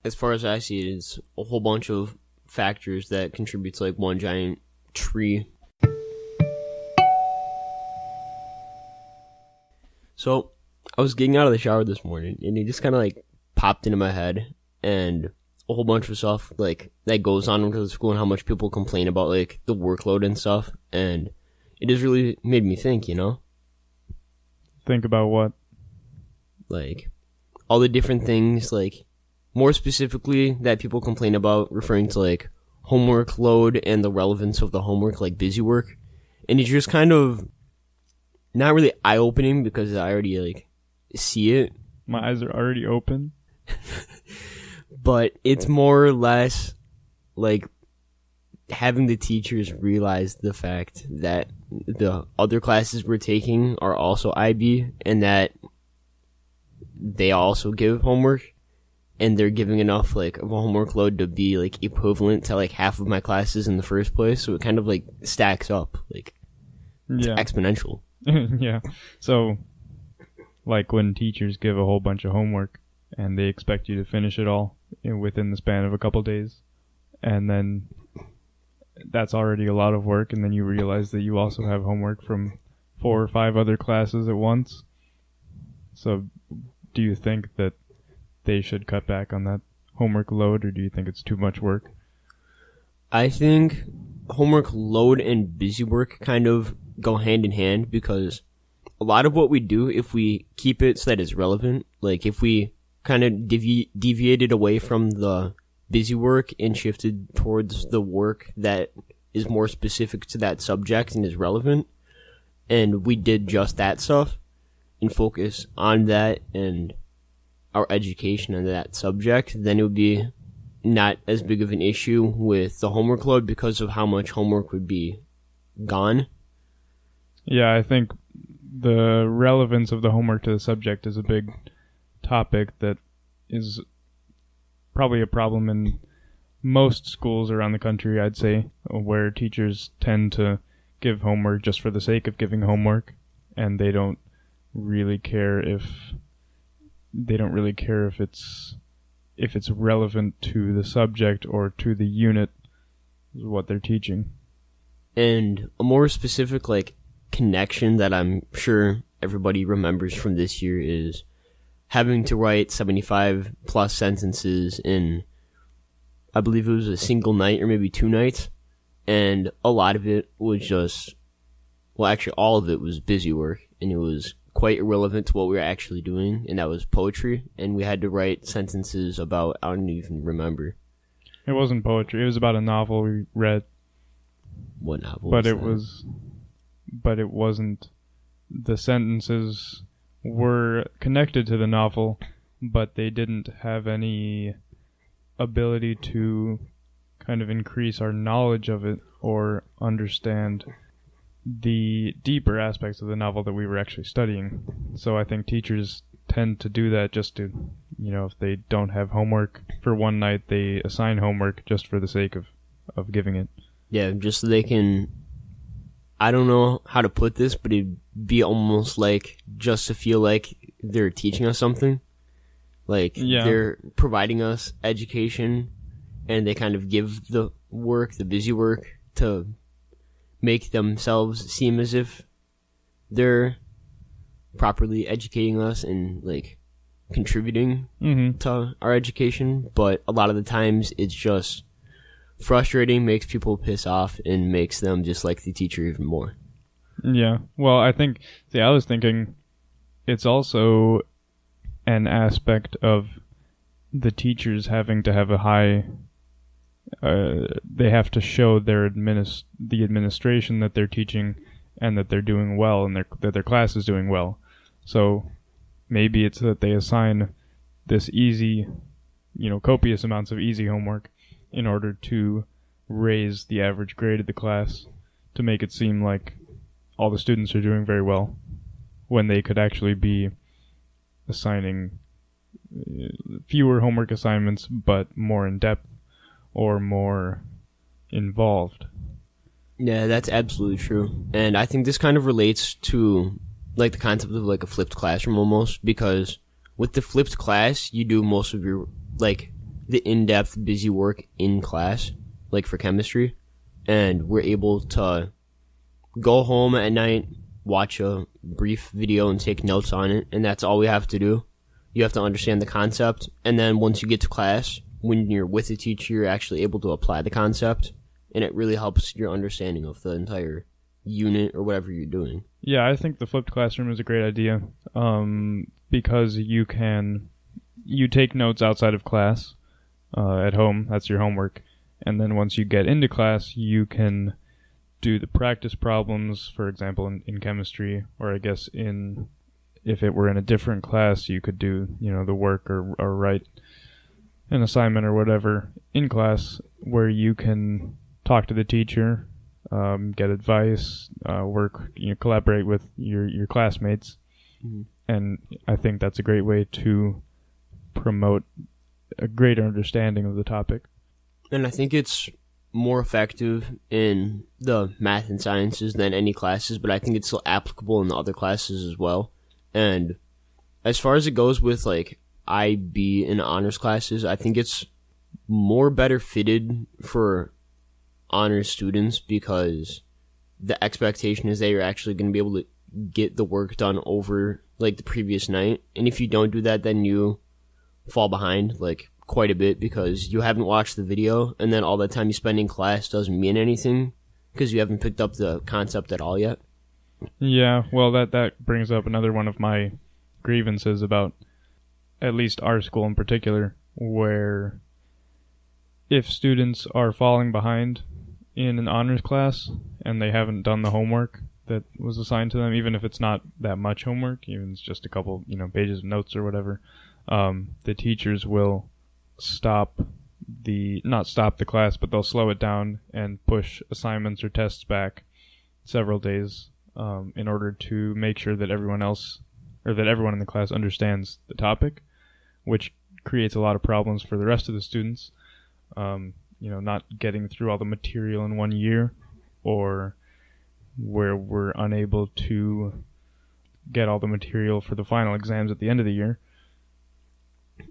as far as I see it, it's a whole bunch of factors that contribute to like one giant tree. So I was getting out of the shower this morning, and it just kind of like popped into my head, and a whole bunch of stuff like that goes on because of school and how much people complain about like the workload and stuff, and it just really made me think, you know? Think about what? Like all the different things, like more specifically that people complain about, referring to like homework load and the relevance of the homework, like busy work. And it's just kind of not really eye-opening because I already like see it. My eyes are already open. But it's more or less like having the teachers realize the fact that the other classes we're taking are also IB, and that they also give homework, and they're giving enough like of a homework load to be like equivalent to like half of my classes in the first place. So it kind of like stacks up, like it's exponential. Yeah. So like when teachers give a whole bunch of homework and they expect you to finish it all within the span of a couple days, and then that's already a lot of work, and then you realize that you also have homework from 4 or 5 other classes at once. So do you think that they should cut back on that homework load, or do you think it's too much work? I think homework load and busy work kind of go hand in hand, because a lot of what we do, if we keep it so that it's relevant, like if we kind of deviated away from the busy work and shifted towards the work that is more specific to that subject and is relevant, and we did just that stuff and focus on that and our education on that subject, then it would be not as big of an issue with the homework load because of how much homework would be gone. Yeah, I think the relevance of the homework to the subject is a big topic that is probably a problem in most schools around the country, I'd say, where teachers tend to give homework just for the sake of giving homework, and they don't really care if it's relevant to the subject or to the unit, is what they're teaching. And a more specific like connection that I'm sure everybody remembers from this year is having to write 75 plus sentences in, I believe it was a single night or maybe 2 nights, and a lot of it was just, well, actually all of it was busy work, and it was quite irrelevant to what we were actually doing, and that was poetry, and we had to write sentences about, I don't even remember. It wasn't poetry, it was about a novel we read. What novel but it was, but it wasn't, the sentences were connected to the novel, but they didn't have any ability to kind of increase our knowledge of it or understand the deeper aspects of the novel that we were actually studying. So I think teachers tend to do that just to, if they don't have homework for one night, they assign homework just for the sake of giving it. Yeah, just so they can, I don't know how to put this, but it'd be almost like just to feel like they're teaching us something. Like they're providing us education, and they kind of give the work, the busy work, to make themselves seem as if they're properly educating us and like contributing to our education. But a lot of the times it's just frustrating, makes people piss off, and makes them dislike the teacher even more. Yeah. Well, I was thinking it's also an aspect of the teachers having to have a high, they have to show the administration that they're teaching and that they're doing well and that their class is doing well. So maybe it's that they assign this easy, copious amounts of easy homework in order to raise the average grade of the class to make it seem like all the students are doing very well, when they could actually be assigning fewer homework assignments but more in depth or more involved. Yeah, that's absolutely true. And I think this kind of relates to like the concept of like a flipped classroom almost, because with the flipped class, you do most of your like the in-depth busy work in class, like for chemistry, and we're able to go home at night, watch a brief video and take notes on it, and that's all we have to do. You have to understand the concept, and then once you get to class, when you're with the teacher, you're actually able to apply the concept, and it really helps your understanding of the entire unit or whatever you're doing. Yeah, I think the flipped classroom is a great idea, because you take notes outside of class, at home, that's your homework, and then once you get into class, you can do the practice problems, for example, in chemistry, or I guess if it were in a different class, you could do, the work or write an assignment or whatever in class where you can talk to the teacher, get advice, work, collaborate with your classmates. Mm-hmm. And I think that's a great way to promote a greater understanding of the topic. And I think it's more effective in the math and sciences than any classes, but I think it's still applicable in the other classes as well. And as far as it goes with like IB and honors classes, I think it's more better fitted for honors students because the expectation is that you're actually going to be able to get the work done over like the previous night. And if you don't do that, then you fall behind like quite a bit because you haven't watched the video, and then all the time you spend in class doesn't mean anything because you haven't picked up the concept at all yet. Yeah, well, that brings up another one of my grievances about at least our school in particular, where if students are falling behind in an honors class and they haven't done the homework that was assigned to them, even if it's not that much homework, even if it's just a couple, pages of notes or whatever, the teachers will not stop the class, but they'll slow it down and push assignments or tests back several days in order to make sure that everyone in the class understands the topic, which creates a lot of problems for the rest of the students. Not getting through all the material in 1 year, or where we're unable to get all the material for the final exams at the end of the year.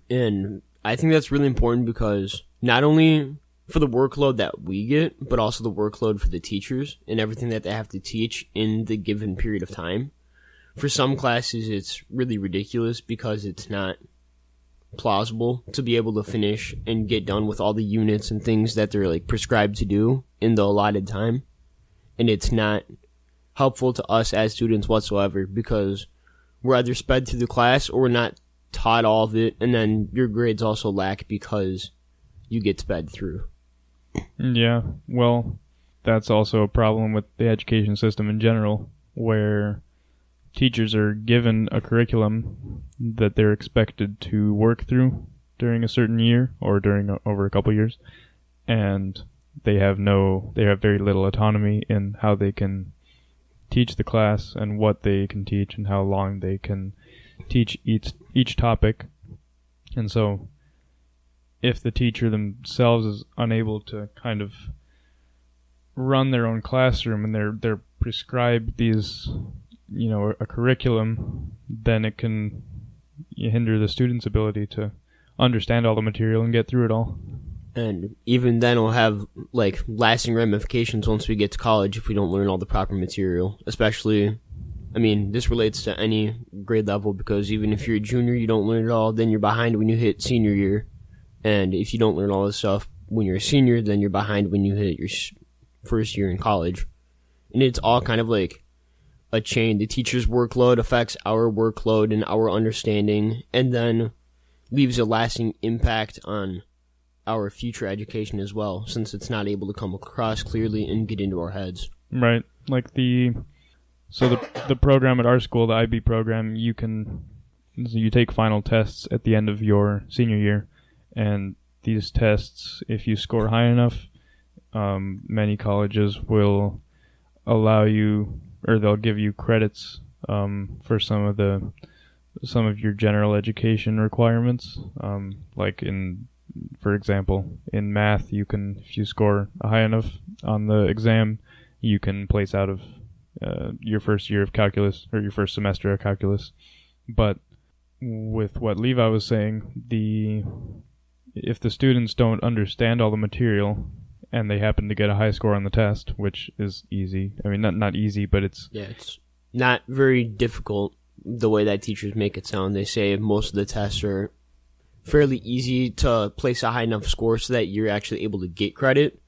And I think that's really important because not only for the workload that we get, but also the workload for the teachers and everything that they have to teach in the given period of time. For some classes, it's really ridiculous because it's not plausible to be able to finish and get done with all the units and things that they're like prescribed to do in the allotted time. And it's not helpful to us as students whatsoever because we're either sped through the class or we're not taught all of it, and then your grades also lack because you get sped through. Yeah, well, that's also a problem with the education system in general, where teachers are given a curriculum that they're expected to work through during a certain year or over a couple years, and they have very little autonomy in how they can teach the class and what they can teach and how long they can teach each topic. And so if the teacher themselves is unable to kind of run their own classroom and they're prescribed these, a curriculum, then it can hinder the student's ability to understand all the material and get through it all. And even then it'll have like lasting ramifications once we get to college if we don't learn all the proper material. Especially, this relates to any grade level because even if you're a junior, you don't learn it all, then you're behind when you hit senior year. And if you don't learn all this stuff when you're a senior, then you're behind when you hit your first year in college. And it's all kind of like a chain. The teacher's workload affects our workload and our understanding, and then leaves a lasting impact on our future education as well, since it's not able to come across clearly and get into our heads. Right. Like the program at our school, the IB program, you take final tests at the end of your senior year, and these tests, if you score high enough, many colleges will allow you, or they'll give you credits for some of your general education requirements. For example, in math, if you score high enough on the exam, you can place out of your first year of calculus or your first semester of calculus. But with what Levi was saying, if the students don't understand all the material and they happen to get a high score on the test, which is easy. I mean, not easy, but it's not very difficult the way that teachers make it sound. They say most of the tests are fairly easy to place a high enough score so that you're actually able to get credit,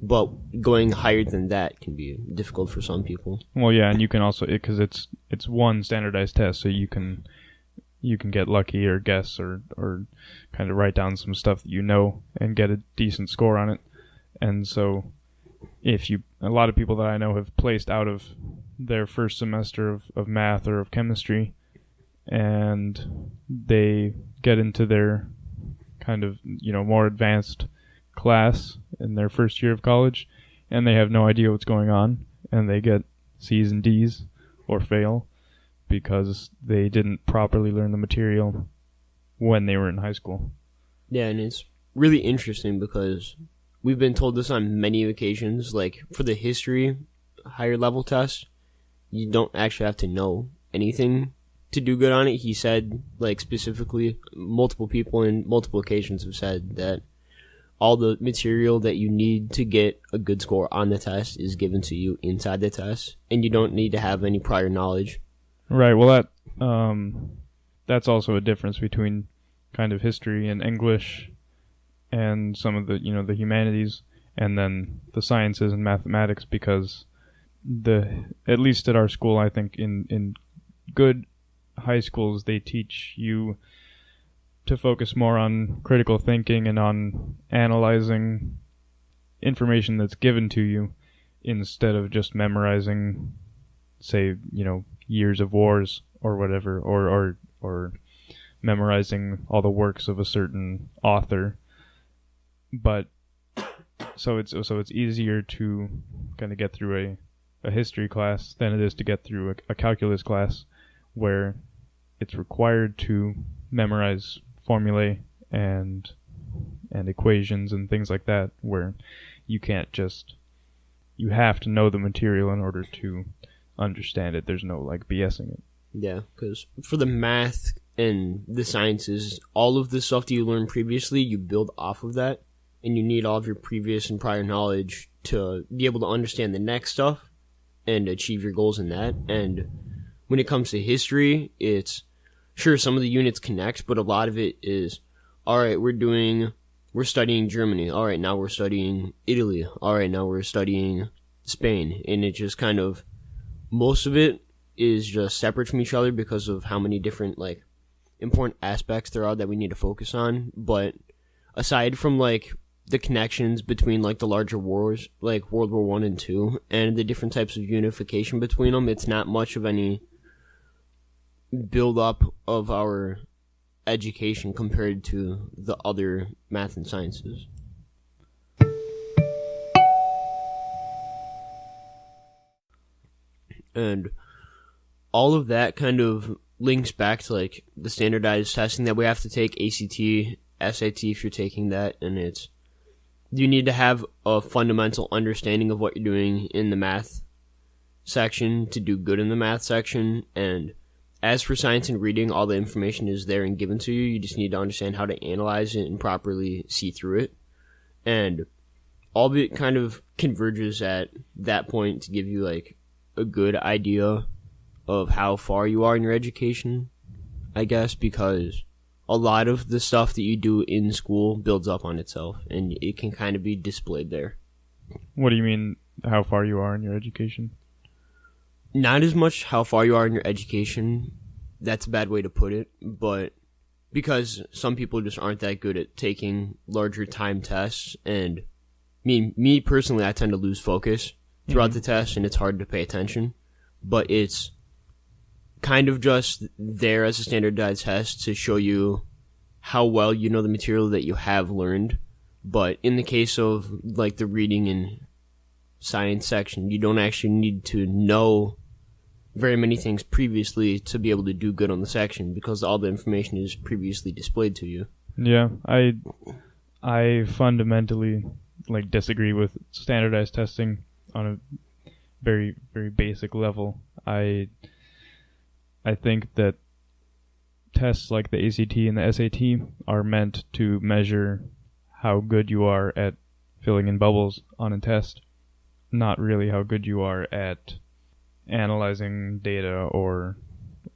but going higher than that can be difficult for some people. Well, yeah, and you can also, because it's one standardized test, so you can get lucky or guess or kind of write down some stuff that you know and get a decent score on it. And so a lot of people that I know have placed out of their first semester of math or of chemistry, and they get into their kind of, more advanced class in their first year of college, and they have no idea what's going on, and they get C's and D's or fail because they didn't properly learn the material when they were in high school. Yeah, and it's really interesting because we've been told this on many occasions, like for the history higher level test, you don't actually have to know anything to do good on it. He said, like, specifically, multiple people in multiple occasions have said that all the material that you need to get a good score on the test is given to you inside the test, and you don't need to have any prior knowledge. Right. Well, that's also a difference between kind of history and English and some of the the humanities, and then the sciences and mathematics, because at least at our school, I think in good high schools, they teach you to focus more on critical thinking and on analyzing information that's given to you instead of just memorizing, say, years of wars or whatever, or memorizing all the works of a certain author. But so it's easier to kind of get through a history class than it is to get through a calculus class, where it's required to memorize formulae and equations and things like that, where you have to know the material in order to understand it. There's no BSing it. Yeah, because for the math and the sciences, all of the stuff that you learned previously, you build off of that, and you need all of your previous and prior knowledge to be able to understand the next stuff and achieve your goals in that. And when it comes to history, it's sure some of the units connect, but a lot of it is, all right, we're studying Germany. All right, now we're studying Italy. All right, now we're studying Spain. And it just kind of, most of it is just separate from each other because of how many different important aspects there are that we need to focus on. But aside from the connections between the larger wars, like World War I and II, and the different types of unification between them, it's not much of any build up of our education compared to the other math and sciences. And all of that kind of links back to the standardized testing that we have to take, ACT, SAT if you're taking that, and you need to have a fundamental understanding of what you're doing in the math section to do good in the math section. And as for science and reading, all the information is there and given to you. You just need to understand how to analyze it and properly see through it. And all of it kind of converges at that point to give you a good idea of how far you are in your education, I guess, because a lot of the stuff that you do in school builds up on itself, and it can kind of be displayed there. What do you mean, how far you are in your education? Not as much how far you are in your education. That's a bad way to put it, but because some people just aren't that good at taking larger time tests, and me personally, I tend to lose focus throughout the test, and it's hard to pay attention, but it's kind of just there as a standardized test to show you how well you know the material that you have learned. But in the case of the reading and science section, you don't actually need to know very many things previously to be able to do good on the section, because all the information is previously displayed to you. Yeah, I fundamentally disagree with standardized testing on a very, very basic level. I think that tests like the ACT and the SAT are meant to measure how good you are at filling in bubbles on a test, not really how good you are at analyzing data or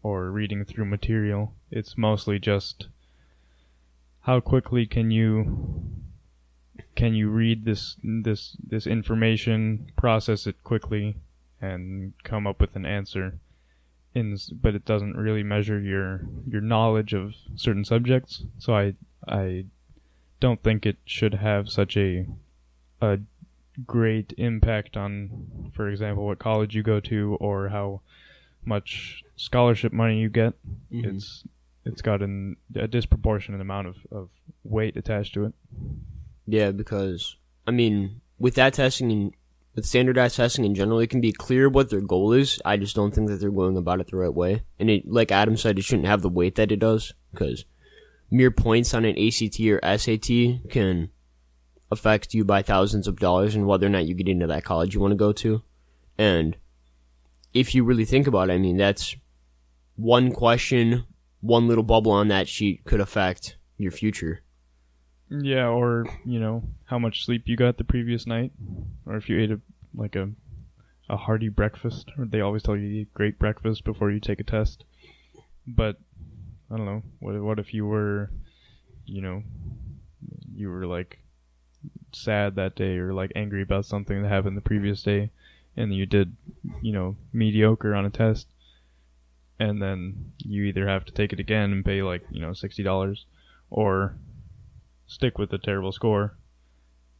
reading through material. It's mostly just how quickly can you read this information, process it quickly, and come up with an answer. But it doesn't really measure your knowledge of certain subjects. So I don't think it should have such a great impact on, for example, what college you go to or how much scholarship money you get. Mm-hmm. It's got a disproportionate amount of weight attached to it. Yeah, because, I mean, with that testing and with standardized testing in general, it can be clear what their goal is. I just don't think that they're going about it the right way. And it, like Adam said, it shouldn't have the weight that it does, because mere points on an ACT or SAT can affect you by thousands of dollars and whether or not you get into that college you want to go to. And if you really think about it, I mean, that's one question, one little bubble on that sheet could affect your future. Yeah, or, how much sleep you got the previous night, or if you ate a hearty breakfast, or they always tell you to eat great breakfast before you take a test. But, I don't know, what if you were, you were, sad that day, or, angry about something that happened the previous day, and you did, mediocre on a test, and then you either have to take it again and pay, $60, or stick with a terrible score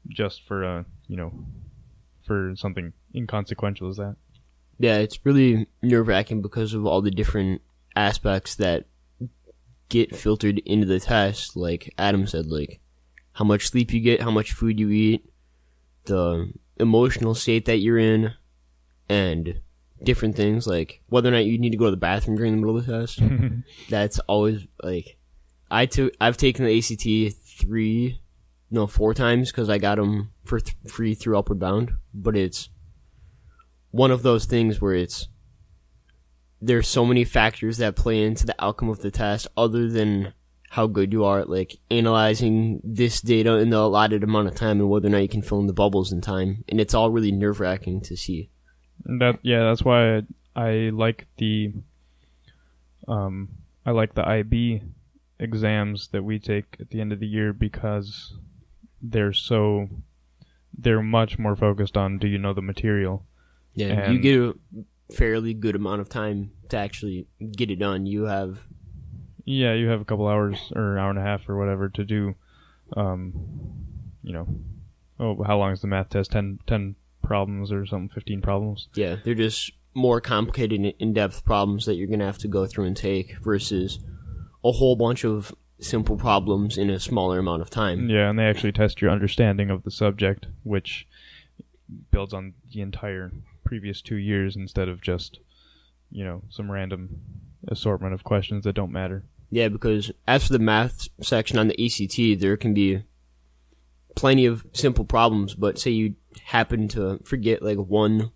just for for something inconsequential as that. Yeah, it's really nerve-wracking because of all the different aspects that get filtered into the test. Like Adam said, how much sleep you get, how much food you eat, the emotional state that you're in, and different things like whether or not you need to go to the bathroom during the middle of the test. That's always I've taken the ACT 4 times because I got them for free through Upward Bound, but it's one of those things where there's so many factors that play into the outcome of the test other than how good you are at analyzing this data in the allotted amount of time and whether or not you can fill in the bubbles in time, and it's all really nerve-wracking to see. That's why I like the IB exams that we take at the end of the year, because they're much more focused on, do you know the material? Yeah, and you get a fairly good amount of time to actually get it done. You have a couple hours or hour and a half or whatever to do, how long is the math test? 10 problems or something, 15 problems? Yeah, they're just more complicated and in-depth problems that you're going to have to go through and take versus a whole bunch of simple problems in a smaller amount of time. Yeah, and they actually test your understanding of the subject, which builds on the entire previous 2 years instead of just, some random assortment of questions that don't matter. Yeah, because as for the math section on the ACT, there can be plenty of simple problems, but say you happen to forget one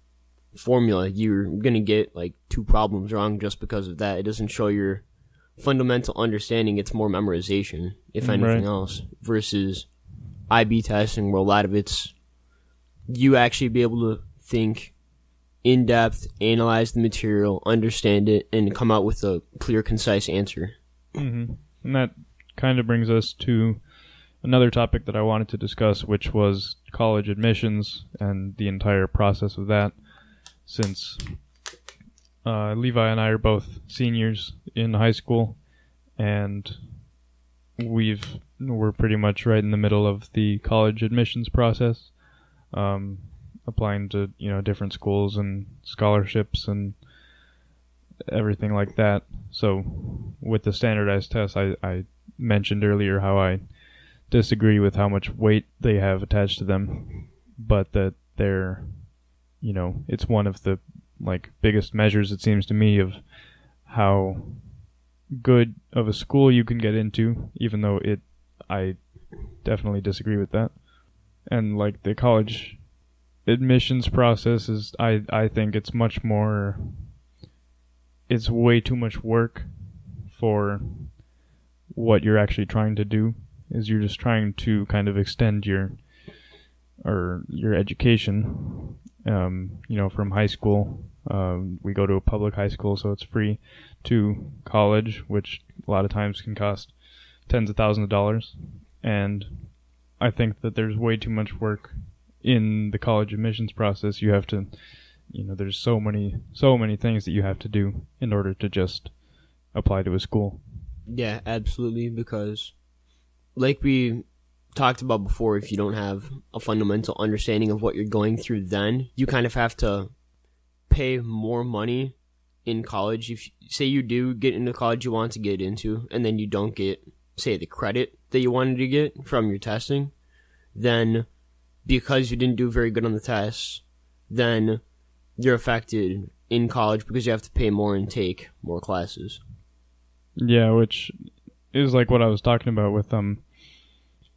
formula, you're going to get 2 problems wrong just because of that. It doesn't show your fundamental understanding, it's more memorization, if anything else, versus IB testing where a lot of it's you actually be able to think in depth, analyze the material, understand it, and come out with a clear, concise answer. Mm-hmm. And that kind of brings us to another topic that I wanted to discuss, which was college admissions and the entire process of that, since Levi and I are both seniors in high school, and we're pretty much right in the middle of the college admissions process, applying to different schools and scholarships and everything like that. So with the standardized tests, I mentioned earlier how I disagree with how much weight they have attached to them, but that they're it's one of the biggest measures, it seems to me, of how good of a school you can get into, even though I definitely disagree with that. And the college admissions process is, I think it's way too much work for what you're actually trying to do. Is you're just trying to kind of extend your education. From high school, we go to a public high school, so it's free, to college, which a lot of times can cost tens of thousands of dollars. And I think that there's way too much work in the college admissions process. You have to, there's so many things that you have to do in order to just apply to a school. Yeah, absolutely, because like we talked about before, if you don't have a fundamental understanding of what you're going through, then you kind of have to pay more money in college. If say you do get into college you want to get into, and then you don't get, say, the credit that you wanted to get from your testing, then because you didn't do very good on the tests, then you're affected in college because you have to pay more and take more classes. Yeah, which is like what I was talking about with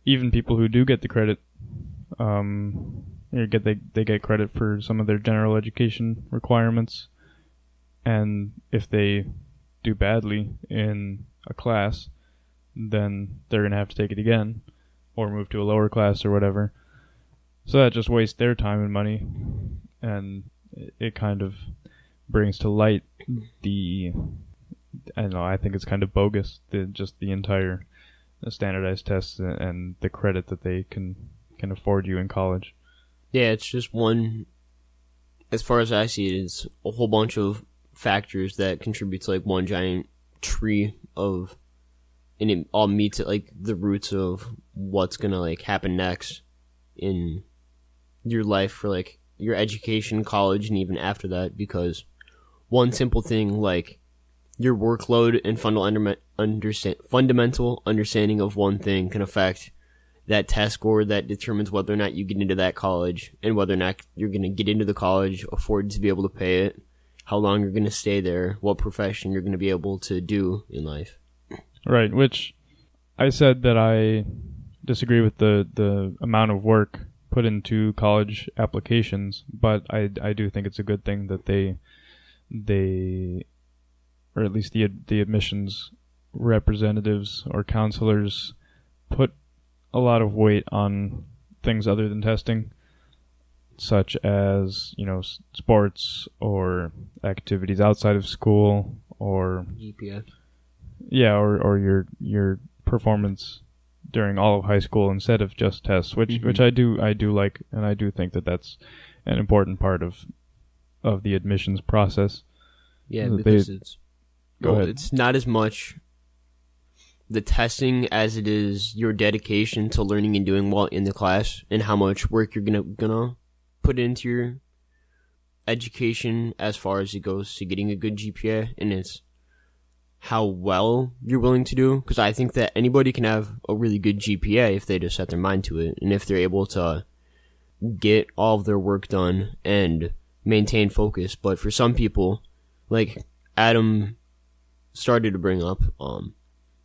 even people who do get the credit, they get credit for some of their general education requirements, and if they do badly in a class, then they're gonna have to take it again, or move to a lower class or whatever. So that just wastes their time and money, and it kind of brings to light I think it's kind of bogus, the entire standardized tests and the credit that they can afford you in college. Yeah, it's just one, as far as I see it, it's a whole bunch of factors that contribute to like one giant tree of, and it all meets at like the roots of what's gonna like happen next in your life for like your education, college, and even after that, because one simple thing like your workload and fundamental understanding of one thing can affect that test score that determines whether or not you get into that college, and whether or not you're going to get into the college, afford to be able to pay it, how long you're going to stay there, what profession you're going to be able to do in life. Right, which I said that I disagree with the amount of work put into college applications, but I do think it's a good thing that they or at least the admissions representatives or counselors put a lot of weight on things other than testing, such as, sports or activities outside of school, or GPA. Yeah, or your performance during all of high school instead of just tests, which I do like, and I do think that that's an important part of the admissions process. Yeah, because it's not as much the testing as it is your dedication to learning and doing well in the class, and how much work you're gonna put into your education as far as it goes to getting a good GPA, and it's how well you're willing to do. Because I think that anybody can have a really good GPA if they just set their mind to it, and if they're able to get all of their work done and maintain focus. But for some people, like Adam started to bring up,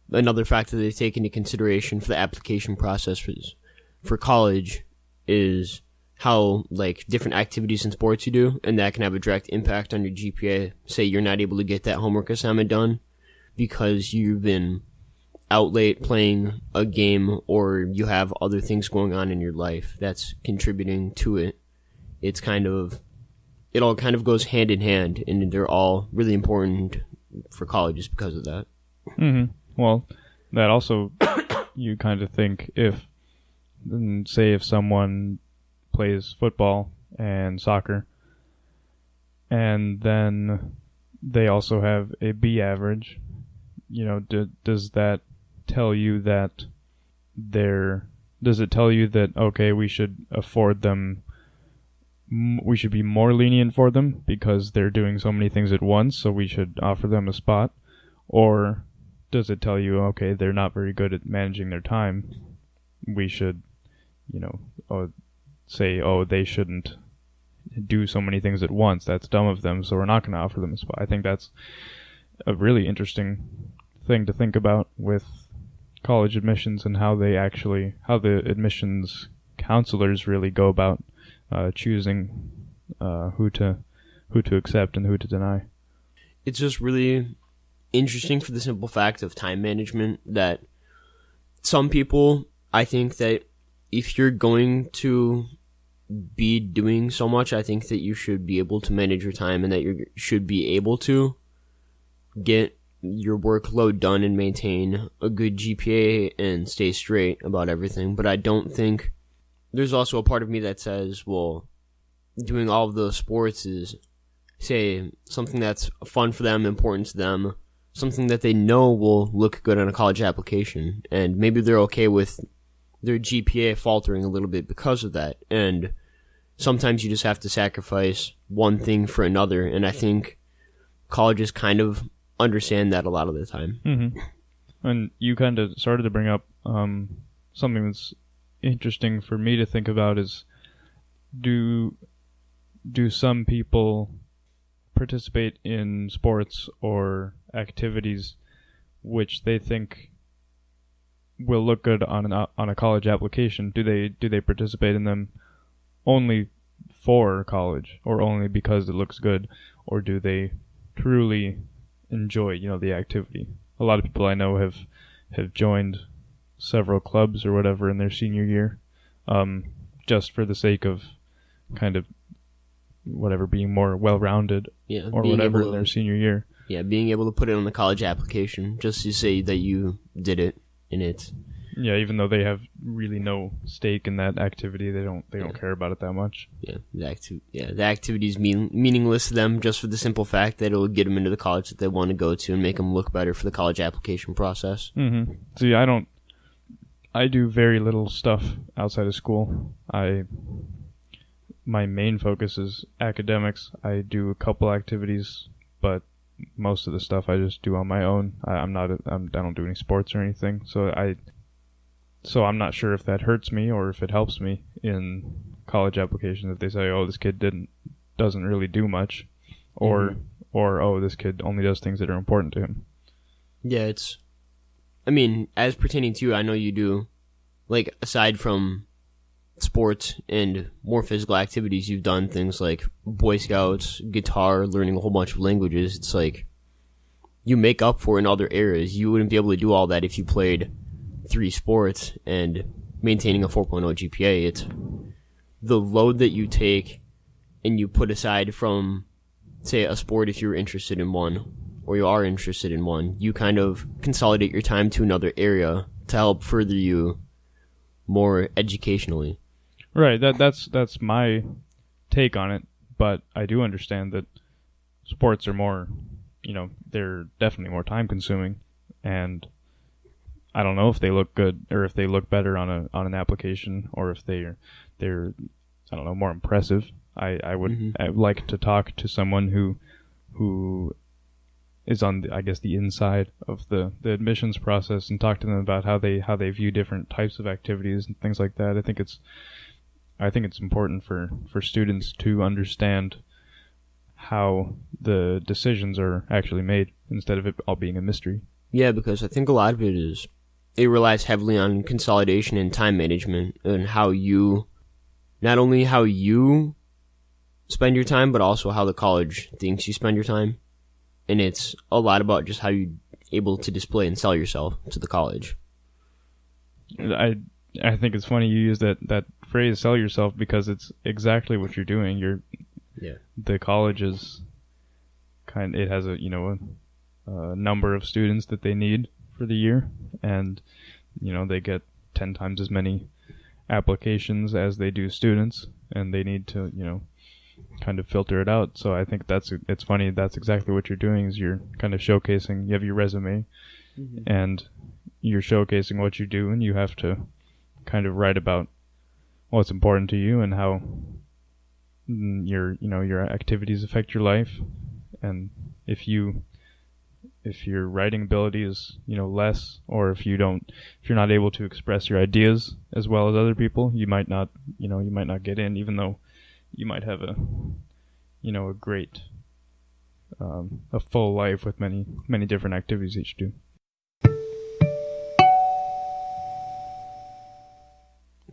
another factor they take into consideration for the application process for college is how like different activities and sports you do, and that can have a direct impact on your GPA. Say you're not able to get that homework assignment done because you've been out late playing a game, or you have other things going on in your life that's contributing to it. It all kind of goes hand in hand, and they're all really important for colleges because of that. Mm-hmm. Well, that also, you kind of think if someone plays football and soccer, and then they also have a B average, does that tell you that okay, we should afford them, we should be more lenient for them because they're doing so many things at once, so we should offer them a spot? Or does it tell you, okay, they're not very good at managing their time, we should, say, they shouldn't do so many things at once, that's dumb of them, so we're not going to offer them a spot? I think that's a really interesting thing to think about with college admissions, and how the admissions counselors really go about choosing who to accept and who to deny. It's just really interesting for the simple fact of time management that some people, I think that if you're going to be doing so much, I think that you should be able to manage your time and that you should be able to get your workload done and maintain a good GPA and stay straight about everything. But I don't think there's also a part of me that says, well, doing all of the sports is, say, something that's fun for them, important to them, something that they know will look good on a college application, and maybe they're okay with their GPA faltering a little bit because of that. And sometimes you just have to sacrifice one thing for another, and I think colleges kind of understand that a lot of the time. Mm-hmm. And you kind of started to bring up something that's interesting for me to think about is, do some people participate in sports or activities which they think will look good on a college application? Do they participate in them only for college or only because it looks good, or do they truly enjoy the activity? A lot of people I know have joined several clubs or whatever in their senior year, just for the sake of kind of whatever, being more well-rounded, or whatever in their senior year. Yeah, being able to put it on the college application just to say that you did it in it. Yeah, even though they have really no stake in that activity, they don't care about it that much. Yeah, the activity is meaningless to them just for the simple fact that it will get them into the college that they want to go to and make them look better for the college application process. Mm-hmm. See, I do very little stuff outside of school. My main focus is academics. I do a couple activities, but most of the stuff I just do on my own. I don't do any sports or anything. So I'm not sure if that hurts me or if it helps me in college applications. If they say, "Oh, this kid doesn't really do much," or "Oh, this kid only does things that are important to him." Yeah, as pertaining to you, I know you do, like, aside from sports and more physical activities, you've done things like Boy Scouts, guitar, learning a whole bunch of languages. It's like you make up for in other areas. You wouldn't be able to do all that if you played 3 sports and maintaining a 4.0 GPA. It's the load that you take and you put aside from, say, a sport if you're interested in one, or you are interested in one. You kind of consolidate your time to another area to help further you more educationally. Right, that's my take on it, but I do understand that sports are more, they're definitely more time consuming, and I don't know if they look good or if they look better on an application, or if they're I don't know, more impressive. I would like to talk to someone who is on the inside of the admissions process and talk to them about how they view different types of activities and things like that. I think it's important for students to understand how the decisions are actually made instead of it all being a mystery. Yeah, because I think a lot of it relies heavily on consolidation and time management, and not only how you spend your time, but also how the college thinks you spend your time. And it's a lot about just how you're able to display and sell yourself to the college. I think it's funny you use that phrase, sell yourself, because it's exactly what you're doing. The college is it has a number of students that they need for the year, and they get 10 times as many applications as they do students, and they need to kind of filter it out. So I think it's funny, that's exactly what you're doing, is you're kind of showcasing. You have your resume, and you're showcasing what you do, and you have to kind of write about what's important to you and how your activities affect your life. And if your writing ability is less, or if you're not able to express your ideas as well as other people, you might not get in, even though you might have a great a full life with many different activities that you do.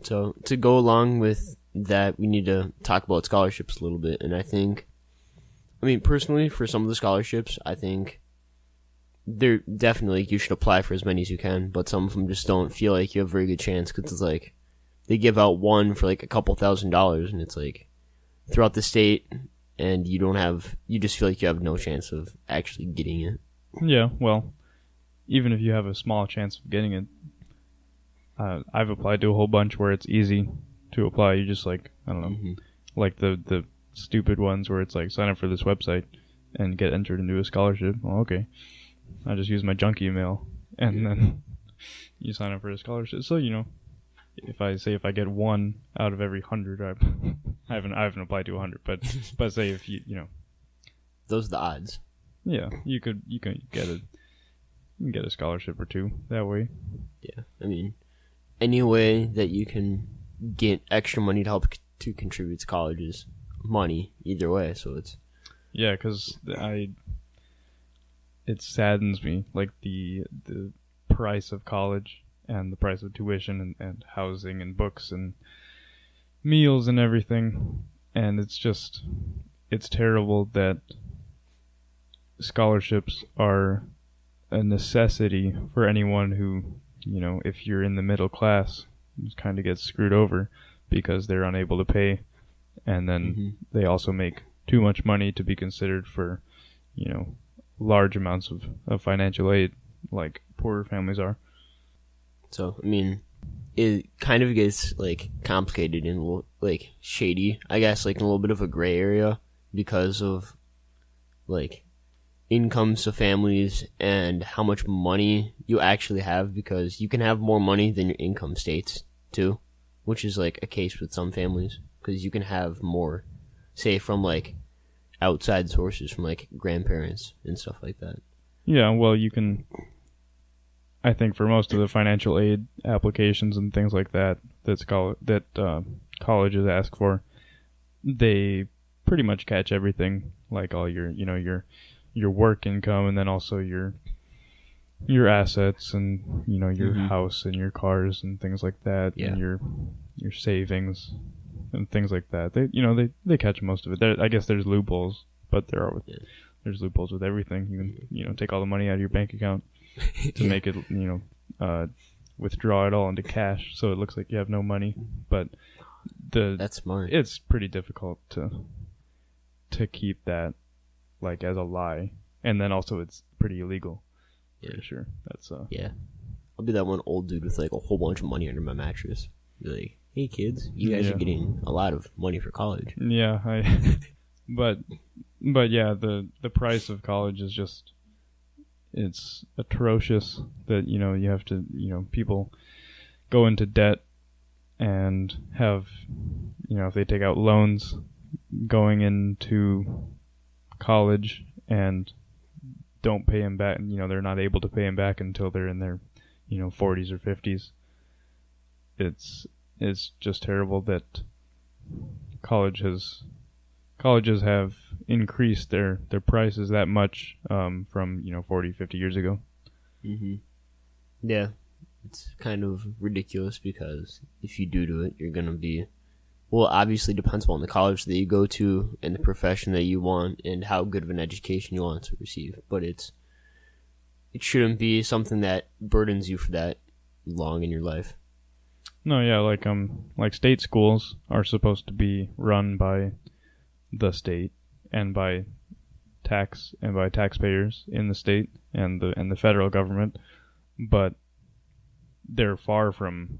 So to go along with that, we need to talk about scholarships a little bit. And personally, for some of the scholarships, I think they're definitely, like, you should apply for as many as you can, but some of them just don't feel like you have a very good chance because it's like they give out one for like a couple $1,000s, and it's like throughout the state, and you just feel like you have no chance of actually getting it. Yeah, well, even if you have a small chance of getting it, I've applied to a whole bunch where it's easy to apply. You just like, I don't know, like the stupid ones where it's like sign up for this website and get entered into a scholarship. Well, okay. I just use my junk email, and then you sign up for a scholarship. So, if I get one out of every 100, I haven't applied to 100, but say if you those are the odds. Yeah, you can get a scholarship or two that way. Yeah, I mean, any way that you can get extra money to help to contribute to college is money either way. So it's because it saddens me, like the price of college and the price of tuition and housing and books and meals and everything, and it's terrible that scholarships are a necessity for anyone who, if you're in the middle class, kind of gets screwed over because they're unable to pay, and then they also make too much money to be considered for, large amounts of financial aid like poorer families are. So, I mean, it kind of gets, like, complicated and, like, shady, I guess, like, in a little bit of a gray area because of, like, incomes of families and how much money you actually have, because you can have more money than your income states, too, which is, like, a case with some families, because you can have more, say, from, like, outside sources, from, like, grandparents and stuff like that. Yeah, well, you can... I think for most of the financial aid applications and things like that colleges ask for, they pretty much catch everything, like all your your work income, and then also your assets and your house and your cars and things like that, and your savings and things like that. They catch most of it. I guess there's loopholes, but there's loopholes with everything. You can take all the money out of your bank account to make it, withdraw it all into cash, so it looks like you have no money. But that's smart. It's pretty difficult to keep that, like, as a lie, and then also it's pretty illegal. Yeah, for sure. That's yeah. I'll be that one old dude with like a whole bunch of money under my mattress. Be like, hey kids, you guys are getting a lot of money for college. Yeah, but yeah, the price of college is just. It's atrocious that, you have to, people go into debt and have, if they take out loans going into college and don't pay them back, they're not able to pay them back until they're in their, 40s or 50s. It's just terrible that colleges have increased their prices that much from 40, 50 years ago. Yeah, it's kind of ridiculous because if you do it, you're gonna be, well, obviously depends on the college that you go to and the profession that you want and how good of an education you want to receive, but it shouldn't be something that burdens you for that long in your life. No, yeah, like state schools are supposed to be run by the state and by taxpayers in the state and the federal government, but they're far from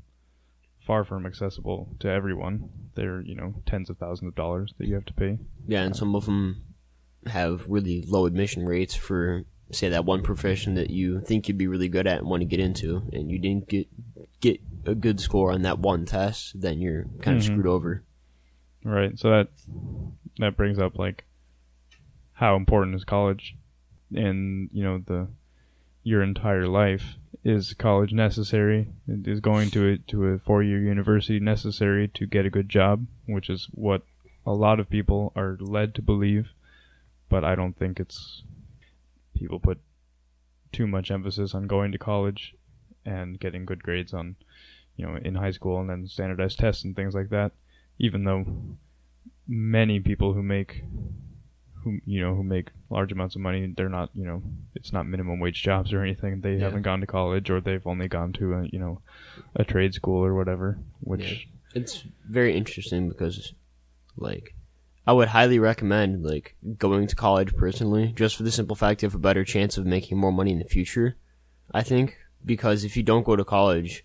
accessible to everyone. They're tens of thousands of dollars that you have to pay. Yeah, and some of them have really low admission rates for, say, that one profession that you think you'd be really good at and want to get into, and you didn't get a good score on that one test, then you're kind of screwed over. Right. So that brings up, like, how important is college in your entire life? Is college necessary? Is going to a 4-year university necessary to get a good job, which is what a lot of people are led to believe, but I don't think it's... People put too much emphasis on going to college and getting good grades on, in high school, and then standardized tests and things like that, even though many people who who make large amounts of money. They're not, it's not minimum wage jobs or anything. They haven't gone to college, or they've only gone to a trade school or whatever. Which it's very interesting because, like, I would highly recommend like going to college personally, just for the simple fact you have a better chance of making more money in the future. I think because if you don't go to college,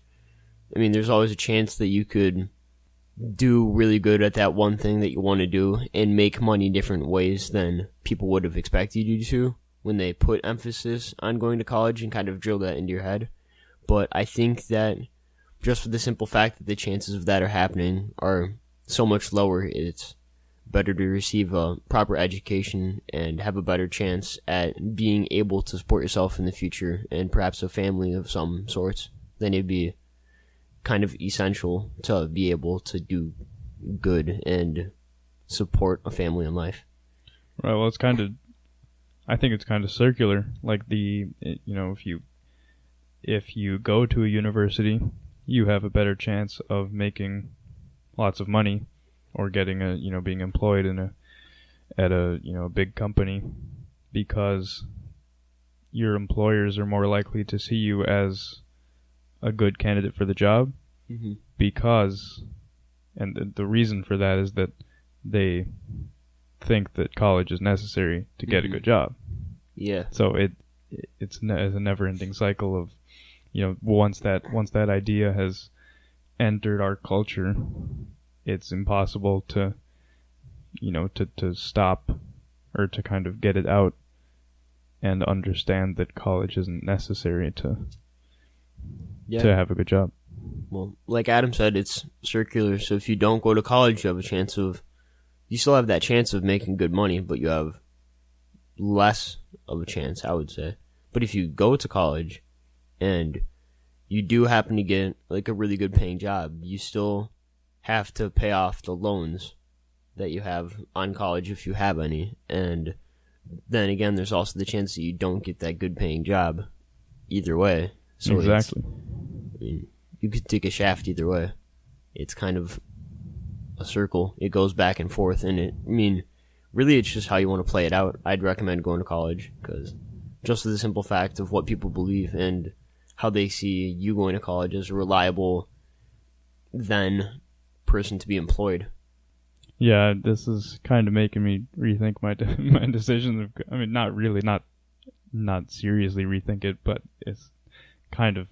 I mean, there's always a chance that you could do really good at that one thing that you want to do and make money different ways than people would have expected you to when they put emphasis on going to college and kind of drill that into your head. But I think that just for the simple fact that the chances of that are happening are so much lower, it's better to receive a proper education and have a better chance at being able to support yourself in the future and perhaps a family of some sorts. Then it'd be kind of essential to be able to do good and support a family in life. Right. Well, I think it's kind of circular. Like if you go to a university, you have a better chance of making lots of money or getting being employed at a big company, because your employers are more likely to see you as a good candidate for the job, because, and the reason for that is that they think that college is necessary to get a good job. Yeah. So it's a never-ending cycle of, once that idea has entered our culture, it's impossible to stop or to kind of get it out and understand that college isn't necessary to have a good job. Well, like Adam said, it's circular. So if you don't go to college, you still have that chance of making good money, but you have less of a chance, I would say. But if you go to college and you do happen to get like a really good paying job, you still have to pay off the loans that you have on college if you have any. And then again, there's also the chance that you don't get that good paying job either way. So exactly. You could take a shaft either way. It's kind of a circle. It goes back and forth, and really it's just how you want to play it out. I'd recommend going to college, because just for the simple fact of what people believe and how they see you going to college as a reliable then person to be employed. Yeah, this is kind of making me rethink my decisions. Not really, not seriously rethink it, but it's kind of,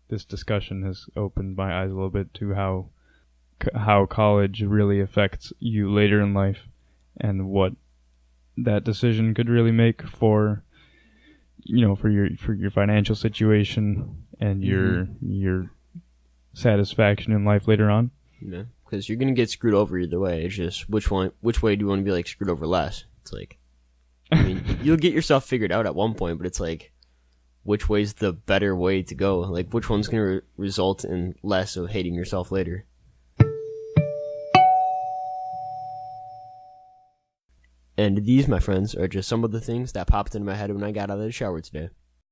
this discussion has opened my eyes a little bit to how college really affects you later in life, and what that decision could really make for your financial situation and your satisfaction in life later on. Yeah, because you're gonna get screwed over either way. It's just which way do you want to be like screwed over less? It's like, you'll get yourself figured out at one point, but it's like, which way's the better way to go? Like, which one's going to result in less of hating yourself later? And these, my friends, are just some of the things that popped into my head when I got out of the shower today.